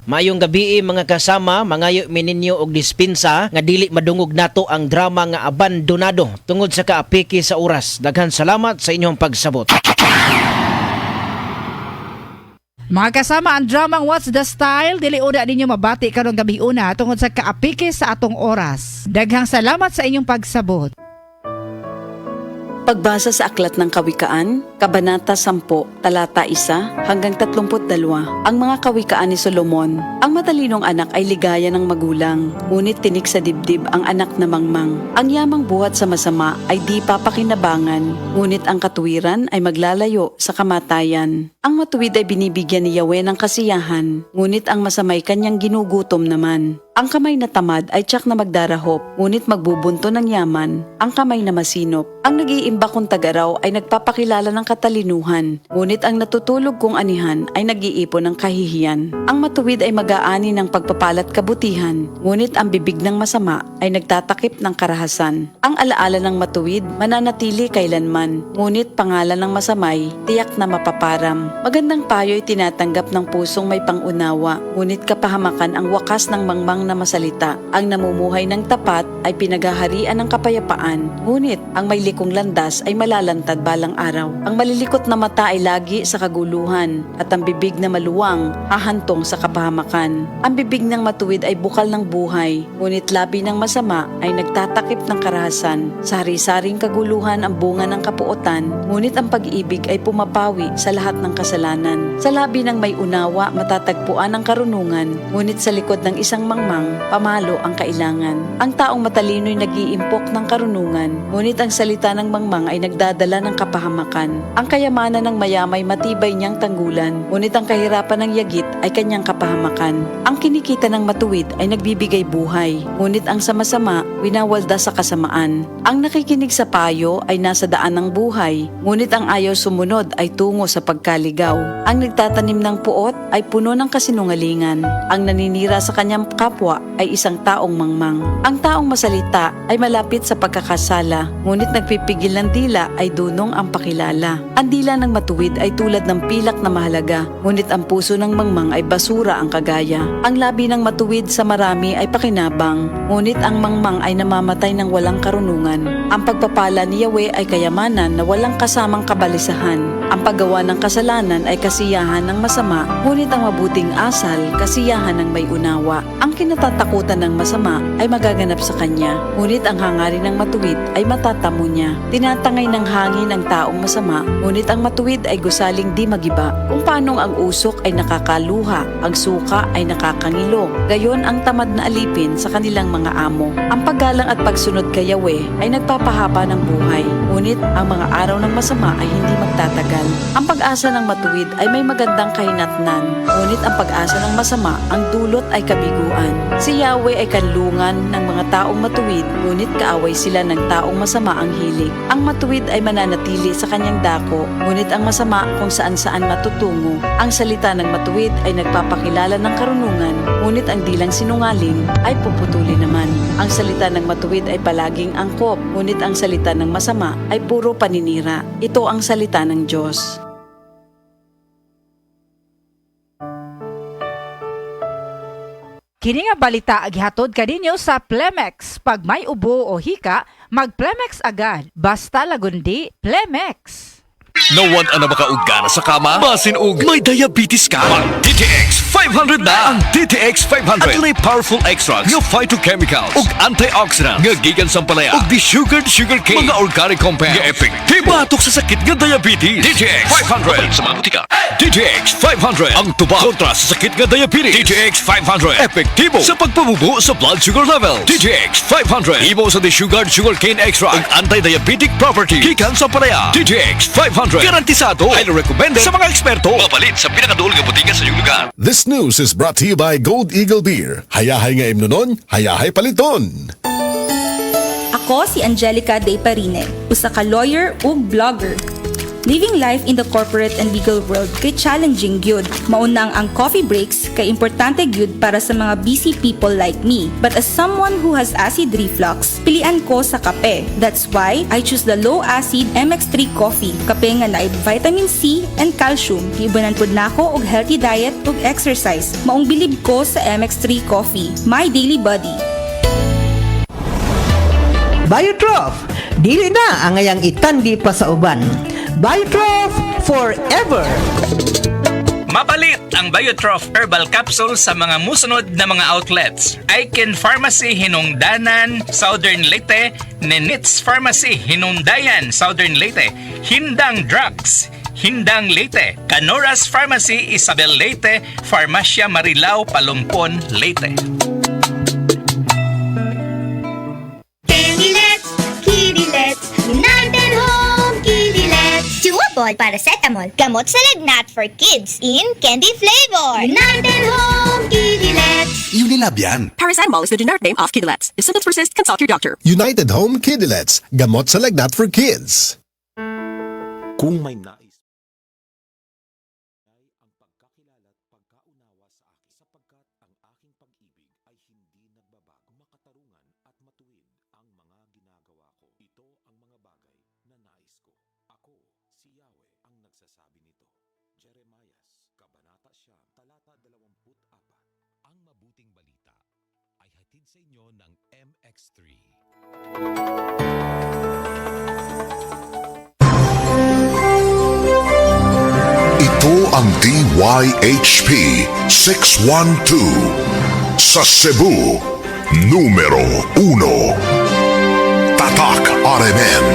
Maayong gabi mga kasama, mangayo mininyo og dispensa nga dili madungog nato ang drama nga abandonado tungod sa kaapiki sa oras. Daghan salamat sa inyong pagsabot. Mga kasama, ang dramang What's the Style, dili una ninyo mabati karong gabi una tungod sa kaapiki sa atong oras. Daghang salamat sa inyong pagsabot. Pagbasa sa Aklat ng Kawikaan, Kabanata 10, Talata 1 hanggang 32. Ang mga kawikaan ni Solomon. Ang matalinong anak ay ligaya ng magulang, ngunit tinik sa dibdib ang anak na mangmang. Ang yamang buhat sa masama ay di papakinabangan, ngunit ang katuwiran ay maglalayo sa kamatayan. Ang matuwid ay binibigyan ni Yahweh ng kasiyahan, ngunit ang masamay kanyang ginugutom naman. Ang kamay na tamad ay tiyak na magdarahop, ngunit magbubunto ng yaman ang kamay na masinop. Ang nag-iimba kong tagaraw ay nagpapakilala ng katalinuhan, ngunit ang natutulog kong anihan ay nag-iipon ng kahihiyan. Ang matuwid ay mag-aani ng pagpapalat kabutihan, ngunit ang bibig ng masama ay nagtatakip ng karahasan. Ang alaala ng matuwid mananatili kailanman, ngunit pangalan ng masamay tiyak na mapaparam. Magandang payo ay tinatanggap ng pusong may pangunawa, ngunit kapahamakan ang wakas ng mangmang na masalita. Ang namumuhay ng tapat ay pinaghaharian ng kapayapaan, ngunit ang may likong landas ay malalantad balang araw. Ang malilikot na mata ay lagi sa kaguluhan, at ang bibig na maluwang hahantong sa kapahamakan. Ang bibig ng matuwid ay bukal ng buhay, ngunit labi ng masama ay nagtatakip ng karahasan. Sa hari-saring kaguluhan ang bunga ng kapuotan, ngunit ang pag-ibig ay pumapawi sa lahat ng kasalanan. Sa labi ng may unawa matatagpuan ang karunungan, ngunit sa likod ng isang mangmang pamalo ang kailangan. Ang taong matalino'y nag-iimpok ng karunungan, ngunit ang salita ng mangmang ay nagdadala ng kapahamakan. Ang kayamanan ng mayamay matibay niyang tanggulan, ngunit ang kahirapan ng yagit ay kanyang kapahamakan. Ang kinikita ng matuwid ay nagbibigay buhay, ngunit ang sama-sama winawalda sa kasamaan. Ang nakikinig sa payo ay nasa daan ng buhay, ngunit ang ayaw sumunod ay tungo sa pagkaligaw. Ang nagtatanim ng puot ay puno ng kasinungalingan. Ang naninira sa kanyang kapwa ay isang taong mangmang. Ang taong masalita ay malapit sa pagkakasala, ngunit nagpipigil ng dila ay dunong ang pakilala. Ang dila ng matuwid ay tulad ng pilak na mahalaga, ngunit ang puso ng mangmang ay basura ang kagaya. Ang labi ng matuwid sa marami ay pakinabang, ngunit ang mangmang ay namamatay ng walang karunungan. Ang pagpapala ni Yahweh ay kayamanan na walang kasamang kabalisahan. Ang paggawa ng kasalanan ay kasiyahan ng masama, ngunit ang mabuting asal, kasiyahan ng may unawa. Ang kinatatakutan ng masama ay magaganap sa kanya, ngunit ang hangarin ng matuwid ay matatamo niya. Tinatangay ng hangin ang taong masama, ngunit ang matuwid ay gusaling di magiba. Kung paanong ang usok ay nakakaluha, ang suka ay nakakangilo, gayon ang tamad na alipin sa kanilang mga amo. Ang paggalang at pagsunod kay Yahweh ay nagpapahaba ng buhay, ngunit ang mga araw ng masama ay hindi magtatagal. Ang pag-asa ng matuwid ay may magandang kahinatnan, ngunit ang pag-asa ng masama ang dulot ay kabiguan. Si Yahweh ay kanlungan ng mga taong matuwid, ngunit kaaway sila ng taong masama ang hilig. Ang matuwid ay mananatili sa kanyang dako, ngunit ang masama kung saan-saan matutungo. Ang salita ng matuwid ay nagpapakilala ng karunungan, ngunit ang dilang sinungaling ay puputuli naman. Ang salita ng matuwid ay palaging angkop, ngunit ang salita ng masama ay puro paninira. Ito ang salita ng Diyos. Kini nga balita gihatod kaninyo sa Plemex. Pag may ubo o hika, mag-Plemex agad. Basta lagundi, Plemex. Nawan ang makaugana sa kama, basin og may diabetes ka. Mag DTX 500 na! Ang DTX 500 at may powerful extracts nga phytochemicals ug antioxidants nga gikan sa palaya ug di-sugared sugarcane mga organic compounds nga epektibo batok sa sakit nga diabetes. DTX 500 sa mga butika. DTX 500 ang tubag kontra sa sakit nga diabetes. DTX 500 epektibo sa pagpabubo sa blood sugar level. DTX 500 imo sa di-sugared sugarcane extract ug anti-diabetic property gikan sa palaya. DTX 500 garantisado ay recommended sa mga eksperto. Mapalit sa pinakaduol nga butika sa iyong lugar. This news is brought to you by Gold Eagle Beer. Hayahay nga imnonon, hayahay paliton. Ako si Angelica De Parine, usa ka lawyer ug blogger. Living life in the corporate and legal world kay challenging gyud. Maunang ang coffee breaks kay importante gyud para sa mga busy people like me. But as someone who has acid reflux, pilian ko sa kape. That's why I choose the low acid MX3 coffee. Kape nga naay vitamin C and calcium. Giibanan pud nako og healthy diet ug exercise. Maong bilib ko sa MX3 coffee. My daily buddy. Biotrof, dili na ang ngayang itandi pa sa uban. Biotrof forever! Mapalit ang Biotrof Herbal Capsule sa mga musunod na mga outlets. Icon Pharmacy Hinungdanan, Southern Leyte, Nenitz Pharmacy Hinungdayan, Southern Leyte, Hindang Drugs, Hindang Leyte, Canoras Pharmacy Isabel Leyte, Farmacia Marilao, Palumpon, Leyte. Kidilets, Kidilets, United Home Kidilets. Chewable paracetamol, gamot sa lagnat for kids in candy flavor. United Home Kidilets. Unilab yan. Paracetamol is the generic name of Kidilets. If symptoms persist, consult your doctor. United Home Kidilets, gamot sa lagnat for kids. Kung may nais ang pagkakilala at pagkaunawa sa akin sapagkat ang aking pag-ibig ay hindi nagbabago. Makatarungan at matuwid ang mga ginagawa ko. Ito ang mga bagay na nais ko. Ako, si Yahweh, ang nagsasabi nito. Jeremias, Kabanata 9, talata 24. Ang mabuting balita ay hatid sa inyo ng MX3. Ito ang DYHP 612 sa Cebu, numero 1. Tatak RMN.